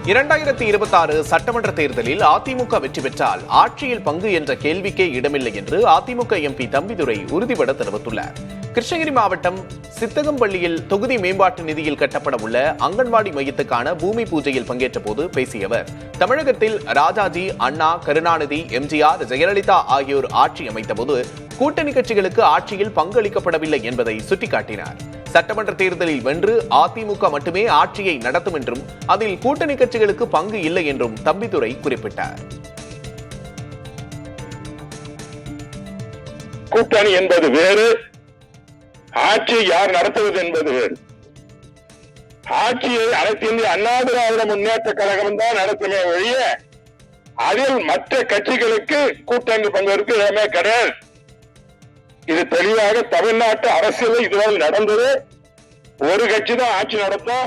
2026 சட்டமன்ற தேர்தலில் அதிமுக வெற்றி பெற்றால் ஆட்சியில் பங்கு என்ற கேள்விக்கே இடமில்லை என்று அதிமுக எம்பி தம்பிதுரை உறுதிபட தெரிவித்துள்ளார். கிருஷ்ணகிரி மாவட்டம் சித்தகம்பள்ளியில் தொகுதி மேம்பாட்டு நிதியில் கட்டப்பட உள்ள அங்கன்வாடி மையத்துக்கான பூமி பூஜையில் பங்கேற்ற போது பேசிய அவர், தமிழகத்தில் ராஜாஜி, அண்ணா, கருணாநிதி, எம்ஜிஆர், ஜெயலலிதா ஆகியோர் ஆட்சி அமைத்தபோது கூட்டணி கட்சிகளுக்கு ஆட்சியில் பங்களிக்கப்படவில்லை என்பதை சுட்டிக்காட்டினார். சட்டமன்ற தேர்தலில் வென்று அதிமுக மட்டுமே ஆட்சியை நடத்தும் என்றும் அதில் கூட்டணி கட்சிகளுக்கு பங்கு இல்லை என்றும் தம்பிதுரை குறிப்பிட்டார். கூட்டணி என்பது வேறு, ஆட்சியை யார் நடத்துவது என்பது வேறு. ஆட்சியை அனைத்து இந்திய அண்ணா திராவிட முன்னேற்ற கழகம் தான் நடத்துமே ஒழிய அதில் மற்ற கட்சிகளுக்கு கூட்டணி பங்கேற்கு இடமே கிடையாது. இது தெளிவாக தமிழ்நாட்டு அரசியல் இதுவரை நடந்தது. ஒரு கட்சி தான் ஆட்சி நடத்தும்,